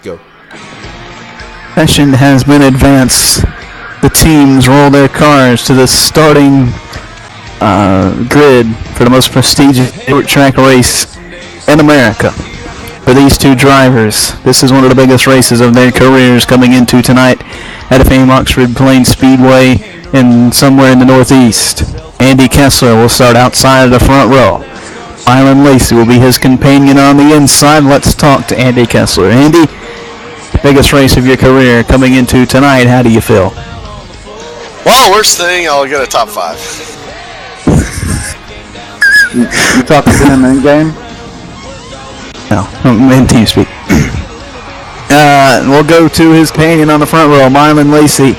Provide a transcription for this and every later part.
Go. Session has been advanced. The teams roll their cars to the starting grid for the most prestigious short track race in America. For these two drivers, this is one of the biggest races of their careers coming into tonight at the famed Oxford Plains Speedway in somewhere in the Northeast. Andy Kessler will start outside of the front row. Mylan Lacey will be his companion on the inside. Let's talk to Andy Kessler. Andy, biggest race of your career coming into tonight. How do you feel? Well, worst thing, I'll get a top 5. Talk to him in game. No, in TeamSpeak. We'll go to his companion on the front row, Mylan Lacey,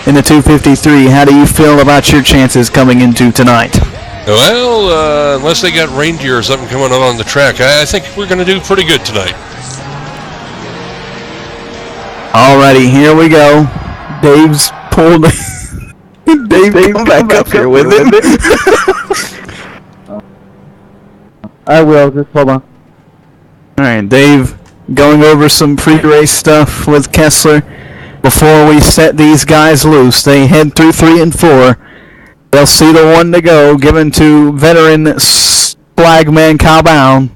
in the 253. How do you feel about your chances coming into tonight? Well, unless they got reindeer or something coming on the track, I think we're going to do pretty good tonight. Alrighty, here we go. Dave's pulled. Dave, come back up here with it. I will, just hold on. Alright, Dave, going over some pre-race stuff with Kessler. Before we set these guys loose, they head through 3 and 4. They'll see the one to go, given to veteran flagman Kyle Bound.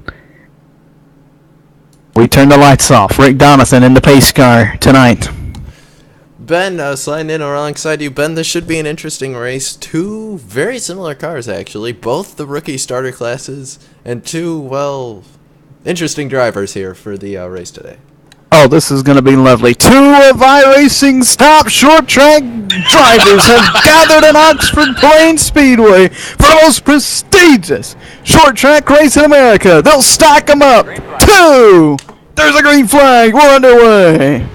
We turn the lights off. Rick Donathan in the pace car tonight. Ben, sliding in alongside you. Ben, this should be an interesting race. 2 very similar cars, actually. Both the rookie starter classes, and 2, well, interesting drivers here for the race today. Oh, this is going to be lovely. 2 of iRacing's top short track drivers have gathered in Oxford Plains Speedway for the most prestigious short track race in America. They'll stack them up. 2. There's a green flag. We're underway.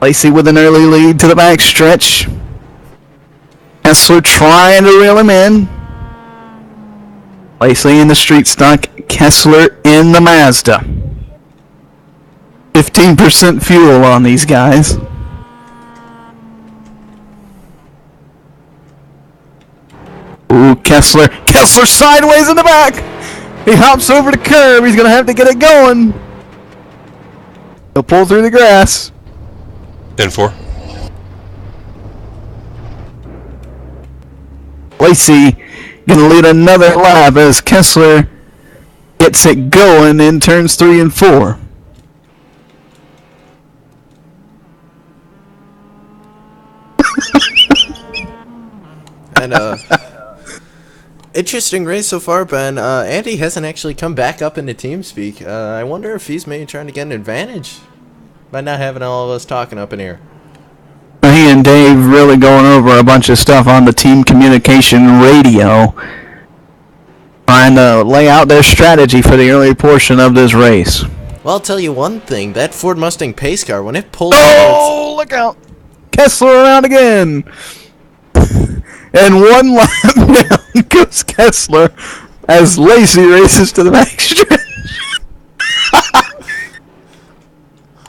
Lacey with an early lead to the backstretch. Kessler trying to reel him in. Lacey in the street stock, Kessler in the Mazda. 15% fuel on these guys. Ooh, Kessler sideways in the back. He hops over the curb. He's going to have to get it going. He'll pull through the grass. 10-4. Lacey going to lead another lap as Kessler gets it going in turns 3 and 4. And interesting race so far, Ben. Andy hasn't actually come back up into TeamSpeak. I wonder if he's maybe trying to get an advantage by not having all of us talking up in here. He and Dave really going over a bunch of stuff on the team communication radio, trying to lay out their strategy for the early portion of this race. Well, I'll tell you one thing. That Ford Mustang pace car, when it pulls Oh, look out. Kessler around again. And one lap down goes Kessler as Lacey races to the backstretch.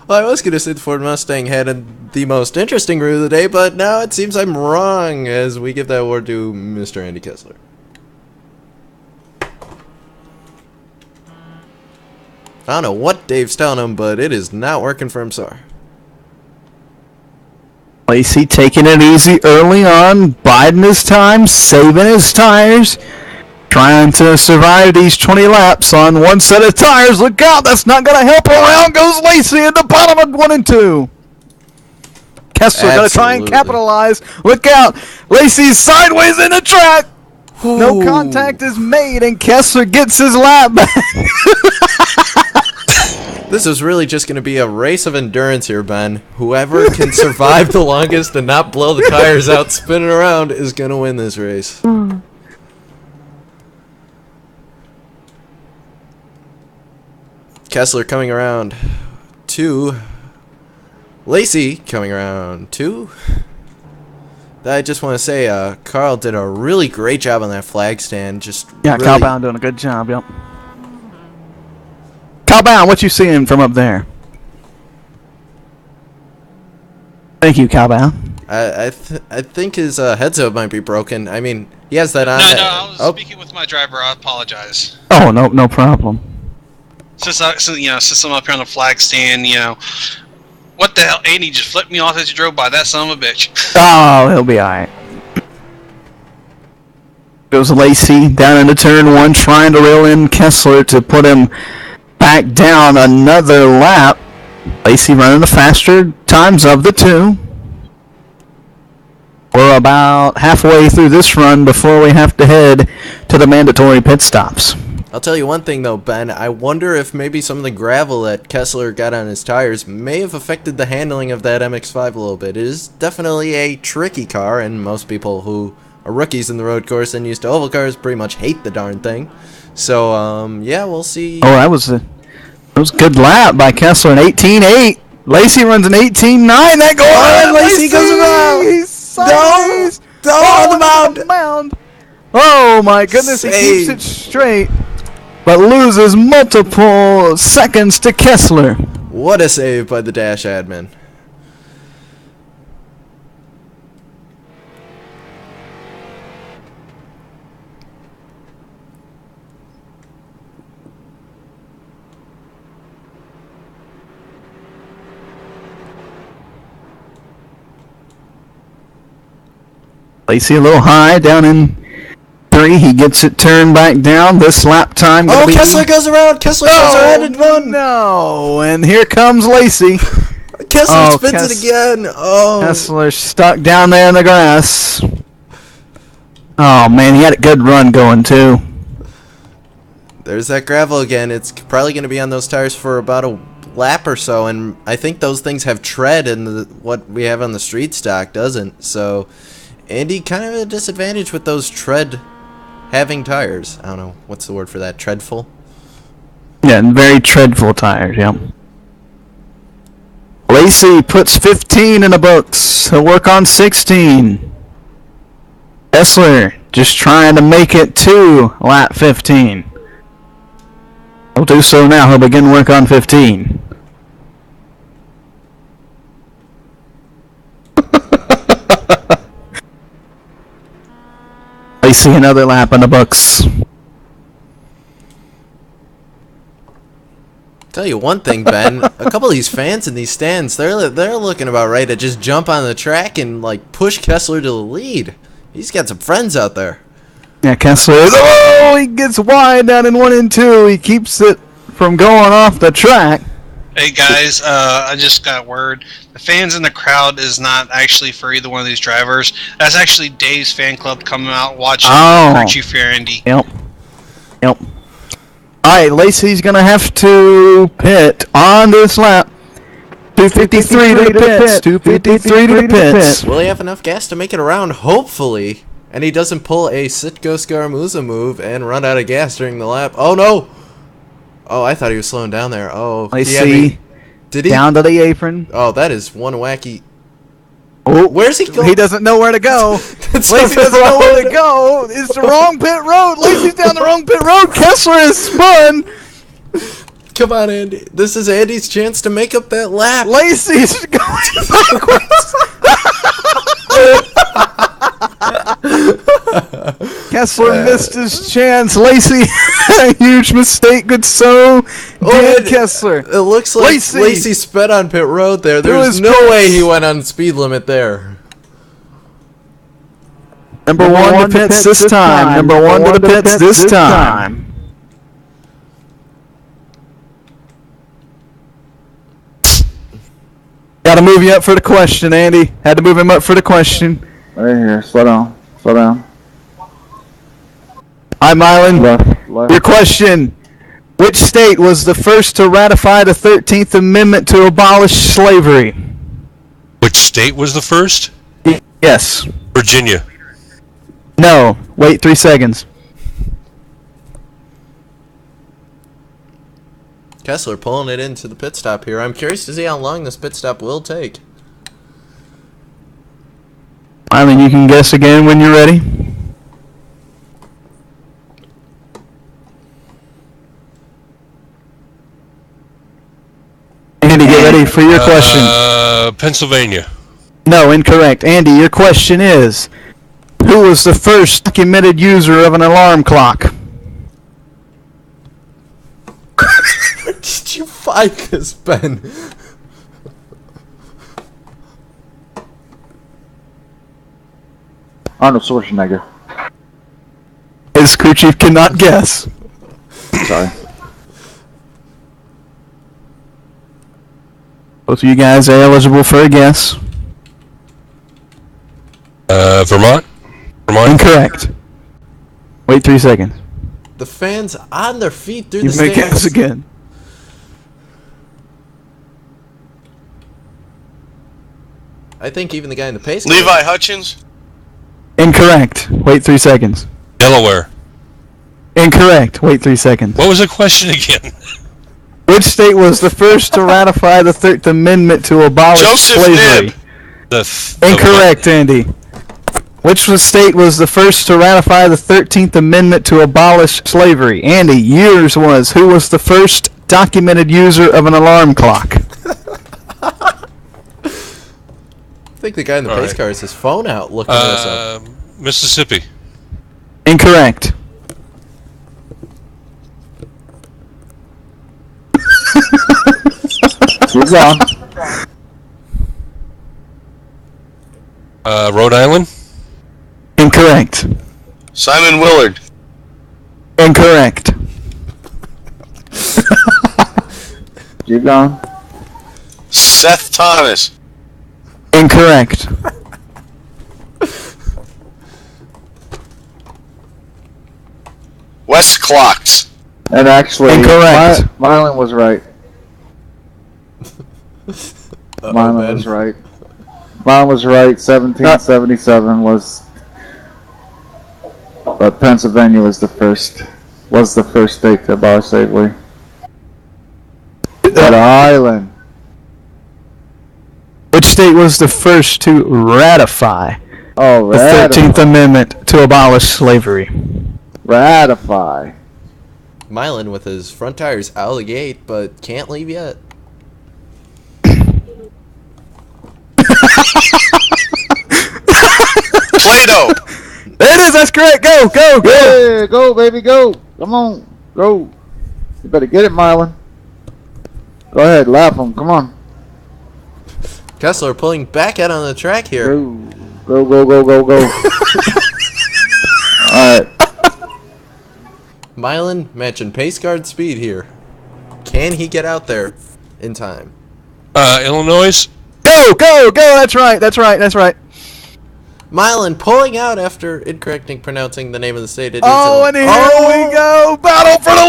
Well, I was going to say the Ford Mustang had the most interesting route of the day, but now it seems I'm wrong as we give that award to Mr. Andy Kessler. I don't know what Dave's telling him, but it is not working for him, sir. Lacey taking it easy early on, biding his time, saving his tires, trying to survive these 20 laps on one set of tires. Look out, that's not going to help. Around goes Lacey at the bottom of 1 and 2. Kessler going to try and capitalize. Look out, Lacey's sideways in the track. Ooh. No contact is made, and Kessler gets his lap back. This is really just going to be a race of endurance here, Ben. Whoever can survive the longest and not blow the tires out spinning around is going to win this race. Kessler coming around 2. Lacey coming around 2. I just want to say, Carl did a really great job on that flag stand. Kyle Bound doing a good job, yep. Kyle Bound, what you seeing from up there? Thank you, Kyle Bound. I think his headset might be broken. I mean, he has that on. No, I was speaking with my driver. I apologize. Oh, no problem. Since I'm up here on the flag stand, what the hell? Andy just flipped me off as he drove by. That son of a bitch. Oh, he'll be alright. Goes Lacey down into turn 1, trying to reel in Kessler to put him back down another lap. Lacey running the faster times of the two. We're about halfway through this run before we have to head to the mandatory pit stops. I'll tell you one thing though, Ben. I wonder if maybe some of the gravel that Kessler got on his tires may have affected the handling of that MX-5 a little bit. It is definitely a tricky car, and most people who are rookies in the road course and used to oval cars pretty much hate the darn thing. So, yeah, we'll see. Oh, that was a good lap by Kessler, an 18.8. Lacey runs an 18.9. That goes on. Lacey goes around. No, on the mound. Oh my goodness, he keeps it straight, but loses multiple seconds to Kessler. What a save by the dash admin. Lacey a little high down in 3. He gets it turned back down. This lap time. Kessler goes around. Kessler goes around and one. No, and here comes Lacey. Kessler spins it again. Oh, Kessler stuck down there in the grass. Oh man, he had a good run going too. There's that gravel again. It's probably going to be on those tires for about a lap or so, and I think those things have tread, and what we have on the street stock doesn't. So Andy kind of at a disadvantage with those tread-having tires. I don't know. What's the word for that? Treadful? Yeah, very treadful tires, yeah. Lacey puts 15 in the books. He'll work on 16. Kessler just trying to make it to lap 15. He'll do so now. He'll begin work on 15. Lacey another lap in the books. Tell you one thing, Ben. A couple of these fans in these stands, they're looking about ready to just jump on the track and like push Kessler to the lead. He's got some friends out there. Yeah, Kessler is. Oh, he gets wide down in 1 and 2. He keeps it from going off the track. Hey guys, I just got word. The fans in the crowd is not actually for either one of these drivers. That's actually Dave's fan club coming out watching hurt you for Andy. Yep. Alright, Lacey's going to have to pit on this lap. 253 to the pits. 253 to the pits. Will he have enough gas to make it around? Hopefully. And he doesn't pull a Sitgo Scaramuza move and run out of gas during the lap. Oh, no. Oh, I thought he was slowing down there. Oh, Lacey did he? Down to the apron. Oh, that is one wacky. Oh, where's he going? He doesn't know where to go. Lacey doesn't know where to go. It's the wrong pit road. Lacey's down the wrong pit road. Kessler is spun. Come on, Andy. This is Andy's chance to make up that lap. Lacey's going backwards. Kessler missed his chance. Lacey had a huge mistake. Good so did Kessler. It looks like Lacey sped on pit road there. There's no way he went on speed limit there. Number one to pits this time. Number one to the pits this time. Got to move you up for the question, Andy. Had to move him up for the question. Right here. Slow down. Slow down. Hi, Mylan. Left. Your question. Which state was the first to ratify the 13th Amendment to abolish slavery? Which state was the first? Yes. Virginia. No. Wait 3 seconds. Kessler pulling it into the pit stop here. I'm curious to see how long this pit stop will take. Mylan, you can guess again when you're ready. Andy, get ready for your question. Pennsylvania. No, incorrect. Andy, your question is, who was the first documented user of an alarm clock? Where did you find this, Ben? Arnold Schwarzenegger. His crew chief cannot guess. Sorry. Both of you guys are eligible for a guess. Vermont? Vermont? Incorrect. Wait 3 seconds. The fans on their feet through You the may guess stands. again. I think even the guy in the pace. Levi Hutchins? Incorrect. Wait 3 seconds. Delaware. Incorrect. Wait 3 seconds. What was the question again? Which state was the first to ratify the 13th Amendment to abolish Joseph slavery? Knibb. Incorrect, Andy. Which state was the first to ratify the 13th Amendment to abolish slavery? Andy, yours was, who was the first documented user of an alarm clock? I think the guy in the All pace right. car has his phone out looking this up. Mississippi. Incorrect. Keep going. Rhode Island. Incorrect. Simon Willard. Incorrect. Keep going. Seth Thomas. Incorrect. Wes Clocks. And actually, Incorrect. Mylan was right. Uh-oh, Mylan Ben. was right. Mylan was right. 1777 was. But Pennsylvania was the first state to abolish slavery. Rhode Island. Which state was the first to ratify Oh, the 13th Amendment to abolish slavery? Ratify. Milan with his front tires out of the gate, but can't leave yet. Plato. There it is. That's correct. Go, go, go. Yeah, go, baby, go. Come on, go. You better get it, Mylan. Go ahead, lap him. Come on. Kessler pulling back out on the track here. Go, go, go, go, go. All right. Milan matching pace guard speed here. Can he get out there in time? Illinois. Go, go, go. That's right. That's right. That's right. Milan pulling out after incorrectly pronouncing the name of the state. It is Oh, and here we go. Battle for the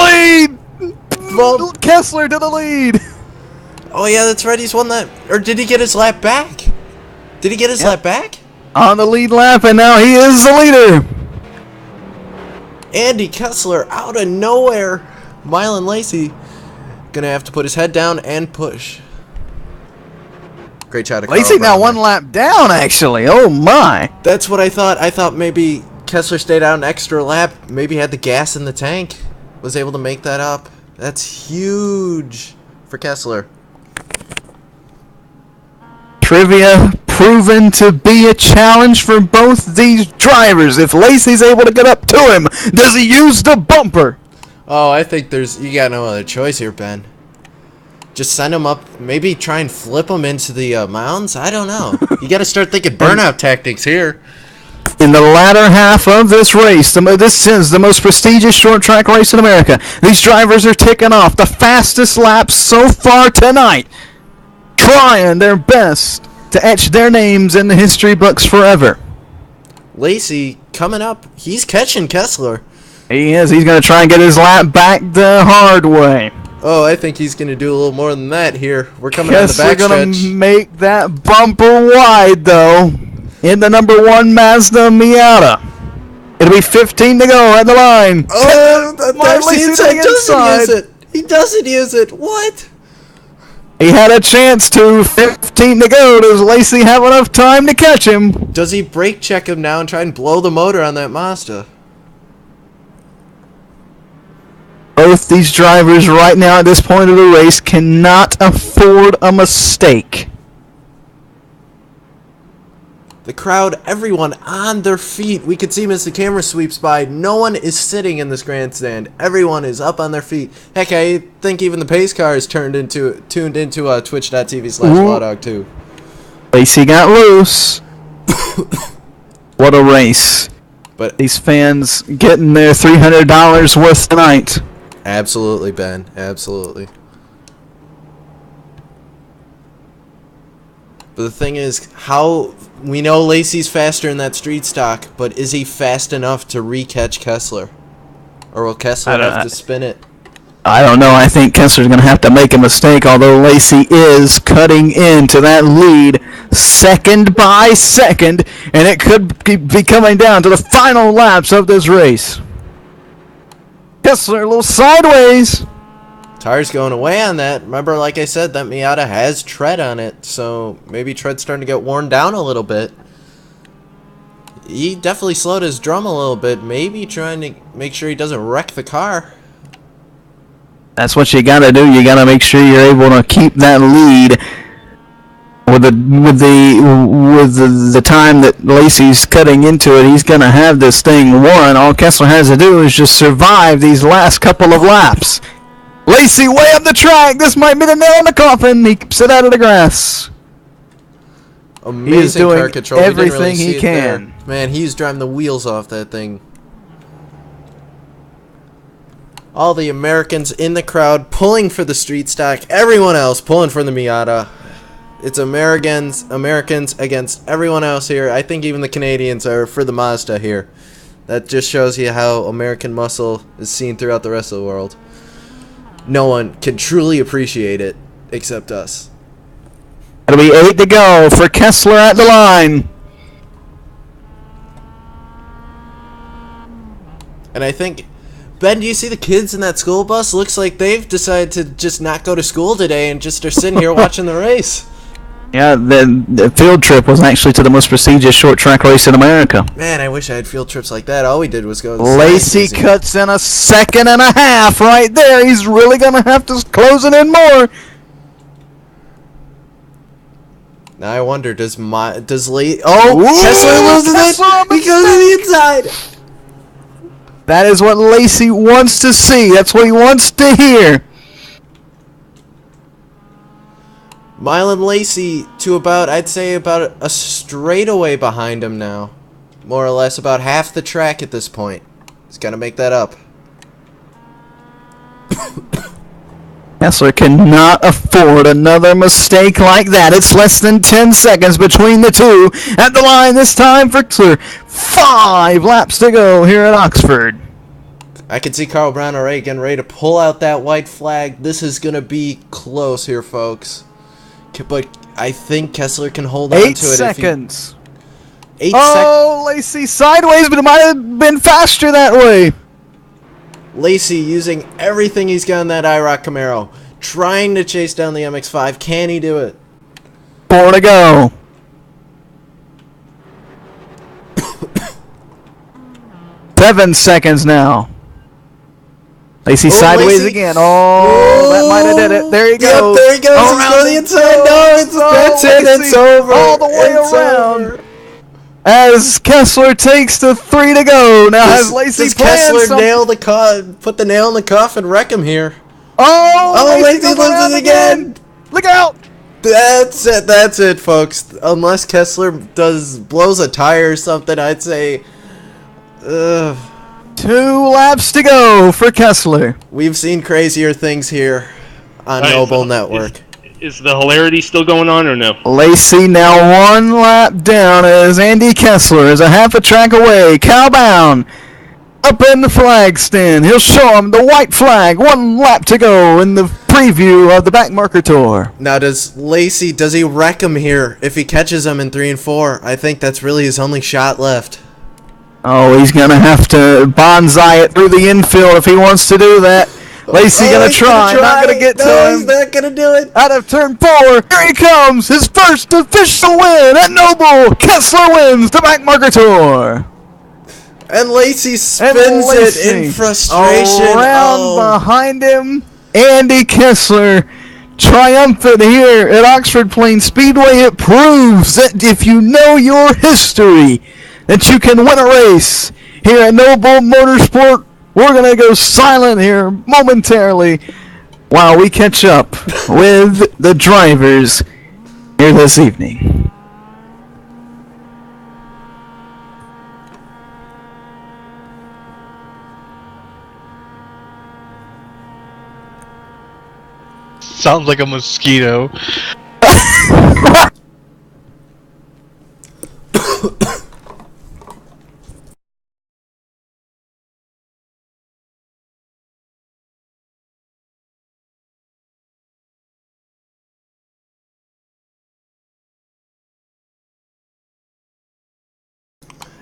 lead. Well- Kessler to the lead. Oh yeah, that's right. He's won that. Or did he get his lap back? Did he get his lap back? On the lead lap, and now he is the leader. Andy Kessler out of nowhere. Milan Lacey gonna have to put his head down and push. Great shot of Lacey Carl now Brown one lap down, actually. Oh, my. there. That's what I thought. I thought maybe Kessler stayed out an extra lap. Maybe had the gas in the tank. Was able to make that up. That's huge for Kessler. Trivia proven to be a challenge for both these drivers. If Lacey's able to get up to him, does he use the bumper? Oh, I think you got no other choice here, Ben. Just send him up. Maybe try and flip him into the mounds. I don't know. You got to start thinking burnout tactics here. In the latter half of this race, this is the most prestigious short track race in America. These drivers are ticking off the fastest laps so far tonight, trying their best to etch their names in the history books forever. Lacey coming up. He's catching Kessler. He is. He's going to try and get his lap back the hard way. Oh, I think he's going to do a little more than that here. We're coming on the Kessler going backstretch. to make that bumper wide, though, in the number 1 Mazda Miata. It'll be 15 to go at the line. Oh, Mark Lacey Lacey to the doesn't inside. use it. He doesn't use it. What? He had a chance to. 15 to go. Does Lacey have enough time to catch him? Does he brake check him now and try and blow the motor on that Mazda? Both these drivers right now at this point of the race cannot afford a mistake. The crowd, everyone on their feet. We could see him as the camera sweeps by. No one is sitting in this grandstand. Everyone is up on their feet. Heck, I think even the pace car is tuned into twitch.tv/Lawdog too. Lacey got loose. What a race. But these fans getting their $300 worth tonight. Absolutely, Ben. Absolutely. But the thing is, how we know Lacey's faster in that street stock, but is he fast enough to re-catch Kessler? Or will Kessler have to spin it? I don't know. I think Kessler's going to have to make a mistake, although Lacey is cutting into that lead second by second, and it could be coming down to the final laps of this race. Kessler a little sideways. Tires going away on that. Remember, like I said, that Miata has tread on it, so maybe tread's starting to get worn down a little bit. He definitely slowed his drum a little bit, maybe trying to make sure he doesn't wreck the car. That's what you gotta do. You gotta make sure you're able to keep that lead with the time that Lacey's cutting into it. He's gonna have this thing won. All Kessler has to do is just survive these last couple of laps. Lacey way up the track. This might be the nail in the coffin. He keeps it out of the grass. Amazing He's doing car control. everything he can. Man, he's driving the wheels off that thing. All the Americans in the crowd pulling for the street stock. Everyone else pulling for the Miata. It's Americans against everyone else here. I think even the Canadians are for the Mazda here. That just shows you how American muscle is seen throughout the rest of the world. No one can truly appreciate it except us. It'll be 8 to go for Kessler at the line. And I think, Ben, do you see the kids in that school bus? Looks like they've decided to just not go to school today and just are sitting here watching the race. Yeah, the field trip was actually to the most prestigious short track race in America. Man, I wish I had field trips like that. All we did was go to the Lacey cuts in a second and a half right there. He's really going to have to close it in more. Now I wonder, does Kessler loses it? He goes to the inside. That is what Lacey wants to see. That's what he wants to hear. Mylan Lacey to about, I'd say about a straightaway behind him now. More or less about half the track at this point. He's got to make that up. Kessler cannot afford another mistake like that. It's less than 10 seconds between the two. At the line this time for Kessler. 5 laps to go here at Oxford. I can see Carl Brown already getting ready to pull out that white flag. This is going to be close here, folks. But I think Kessler can hold on to it. 8 seconds. 8 seconds. Oh, Lacey sideways, but it might have been faster that way. Lacey using everything he's got in that IROC Camaro. Trying to chase down the MX-5. Can he do it? 4 to go. Seven seconds now. Lacey sideways Lacey. again. Oh, that might have did it. There he goes. Yep, there he goes. He's going to the inside. No, that's it. It's over. All the way around. Over. As Kessler takes the 3 to go. Now has Lacey does planned Kessler something? put the nail in the coffin, wreck him here? Oh, Lacey loses again. Look out. That's it. That's it, folks. Unless Kessler blows a tire or something, I'd say. 2 laps to go for Kessler. We've seen crazier things here on Noble Network. Is the hilarity still going on or no? Lacey now 1 lap down as Andy Kessler is a half a track away. Cowbound up in the flag stand. He'll show him the white flag. 1 lap to go in the preview of the Backmarker Tour. Now, does he wreck him here if he catches him in 3 and 4? I think that's really his only shot left. Oh, he's going to have to bonsai it through the infield if he wants to do that. Lacey going to try. Not going to get to him. He's not going to do it. Out of turn 4. Here he comes. His first official win at Noble. Kessler wins the Backmarker Tour. And Lacey spins it in frustration. Around behind him, Andy Kessler triumphant here at Oxford Plains Speedway. It proves that if you know your history, that you can win a race. Here at Noble Motorsport, we're going to go silent here momentarily while we catch up with the drivers here this evening. Sounds like a mosquito.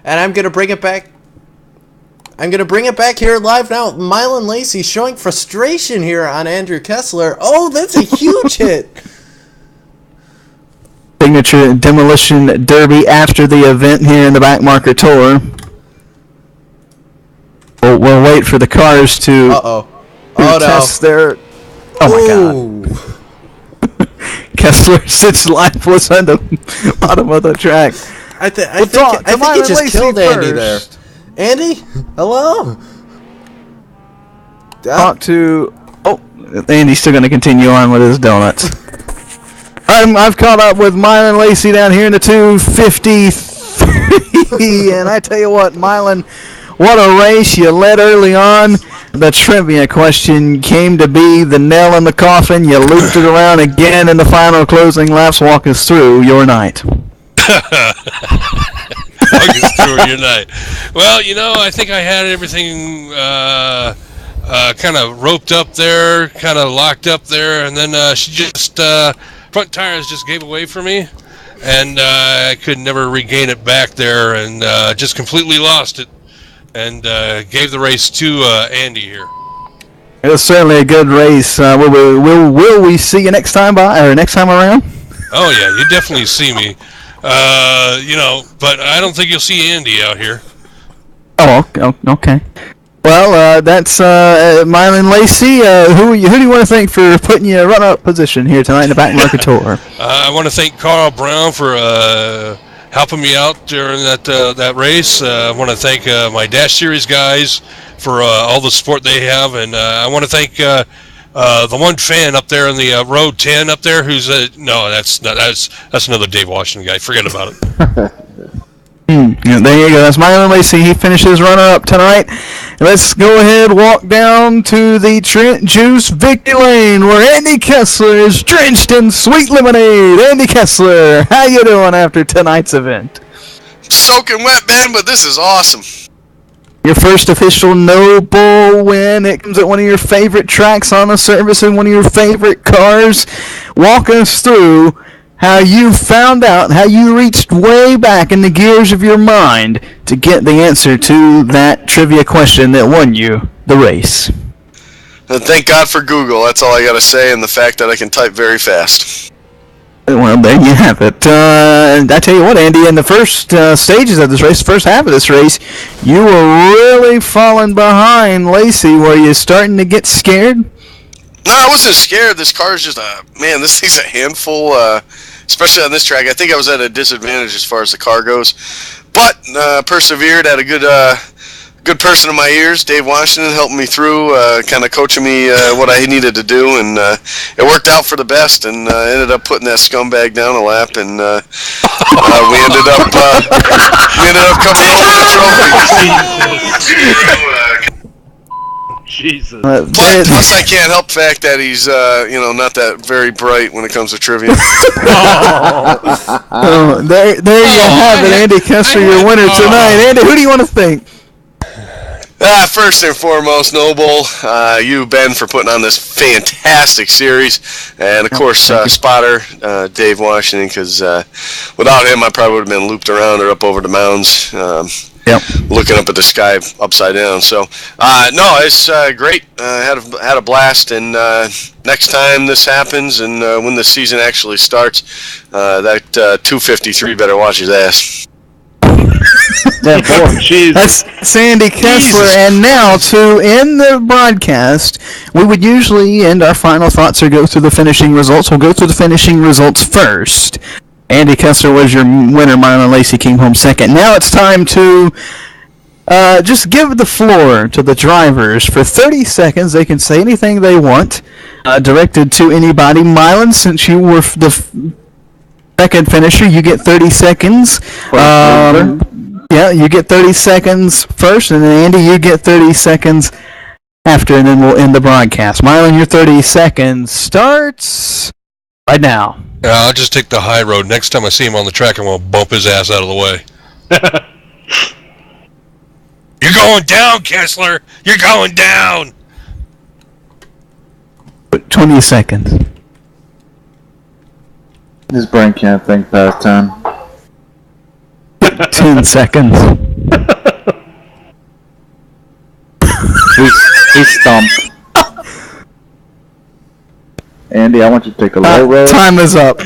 And I'm gonna bring it back. I'm gonna bring it back here live now. Mylan Lacey showing frustration here on Andrew Kessler. Oh, that's a huge hit. Signature demolition derby after the event here in the backmarker tour. We'll wait for the cars to test their. Oh my God! Kessler sits lifeless on the bottom of the track. I think he just killed Andy there. Andy, hello. Talk to. Oh, Andy's still going to continue on with his donuts. I've caught up with Mylan Lacey down here in the 253, and I tell you what, Mylan, what a race. You led early on. The trivia question came to be the nail in the coffin. You looped it around again in the final closing laps. Walk us through your night. Your night. Well, I think I had everything kind of roped up there, kind of locked up there, and then she just front tires just gave away for me, and I could never regain it back there, and just completely lost it, and gave the race to Andy here. It was certainly a good race. Will we see you next time around? Oh yeah, you definitely see me. But I don't think you'll see Andy out here. Oh, okay. Well, that's Mylan Lacey. Who do you want to thank for putting you in a run-up position here tonight in the backmarker tour? I want to thank Carl Brown for helping me out during that race. I want to thank my Dash Series guys for all the support they have, and I want to thank the one fan up there in the road 10 up there who's that's another Dave Washington guy. Forget about it. Yeah, there you go. That's Mylan Lacey. He finishes runner-up tonight. Let's go ahead, walk down to the Trent Juice Victory Lane where Andy Kessler is drenched in sweet lemonade. Andy Kessler, how you doing after tonight's event? Soaking wet, man, but this is awesome. Your first official Noble win. It comes at one of your favorite tracks on the service and one of your favorite cars. Walk us through how you found out, how you reached way back in the gears of your mind to get the answer to that trivia question that won you the race. And thank God for Google. That's all I got to say, and the fact that I can type very fast. Well, there you have it. And I tell you what, Andy, in the first stages of this race, the first half of this race, you were really falling behind Lacey. Were you starting to get scared? No, I wasn't scared. This car is just this thing's a handful, especially on this track. I think I was at a disadvantage as far as the car goes, but persevered. Had a good person in my ears, Dave Washington, helping me through, kind of coaching me what I needed to do, and it worked out for the best, and ended up putting that scumbag down a lap, and we ended up coming home with the trophy. Jesus. Plus, I can't help the fact that he's, not that very bright when it comes to trivia. There you have it, Andy Kessler, your winner tonight. Andy, who do you want to thank? First and foremost, Noble, you, Ben, for putting on this fantastic series, and of course, Spotter, Dave Washington, because without him, I probably would have been looped around or up over the mounds. Looking up at the sky upside down. So, no, it's great. Had a blast, and next time this happens, and when the season actually starts, that 253 better watch his ass. 10-4. Jesus. That's Sandy Kessler. And now, to end the broadcast, we would usually end our final thoughts or go through the finishing results. We'll go through the finishing results first. Andy Kessler was your winner. Mylan Lacey came home second. Now it's time to just give the floor to the drivers for 30 seconds. They can say anything they want, directed to anybody. Mylan, since you were the second finisher, you get 30 seconds. Yeah, you get 30 seconds first, and then Andy, you get 30 seconds after, and then we'll end the broadcast. Mylan, your 30 seconds starts right now. Yeah, I'll just take the high road. Next time I see him on the track, I'm going to bump his ass out of the way. You're going down, Kessler! You're going down! 20 seconds. His brain can't think past 10. 10 seconds. He's stumped. Andy, I want you to take a low road. Time is up.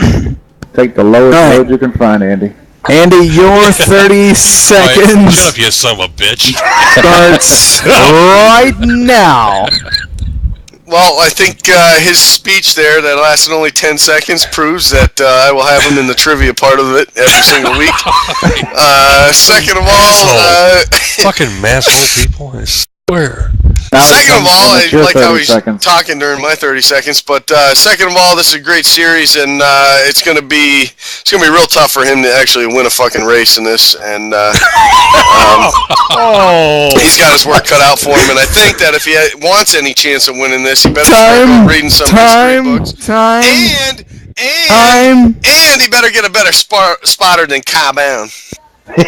Take the lowest All right. road you can find, Andy. Andy, your 30 seconds Shut up, you son of a bitch. starts right now. Well, I think his speech there that lasted only 10 seconds proves that I will have him in the trivia part of it every single week. Second of all... Fucking masshole people, I swear. Second of all, I like how he's seconds. talking during my 30 seconds. But second of all, this is a great series, and it's gonna be real tough for him to actually win a fucking race in this. And he's got his work cut out for him. And I think that if he wants any chance of winning this, he better start reading some of these great books. And he better get a better spotter than Caban. There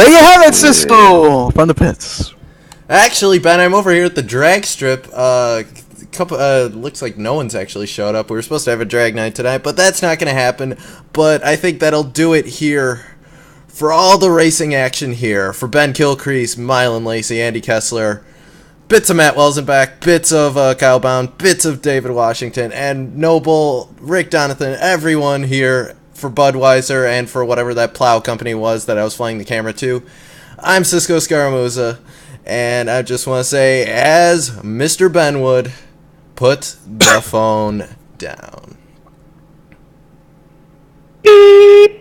you have it, Cisco, from the pits. Actually, Ben, I'm over here at the drag strip. Looks like no one's actually showed up. We were supposed to have a drag night tonight, but that's not going to happen. But I think that'll do it here for all the racing action here. For Ben Kilcrease, Mylan Lacey, Andy Kessler, bits of Matt Welsenbach, bits of Kyle Bound, bits of David Washington, and Noble, Rick Donathan, everyone here for Budweiser and for whatever that plow company was that I was flying the camera to. I'm Cisco Scaramuza. And I just want to say, as Mr. Ben would, put the phone down. Beep.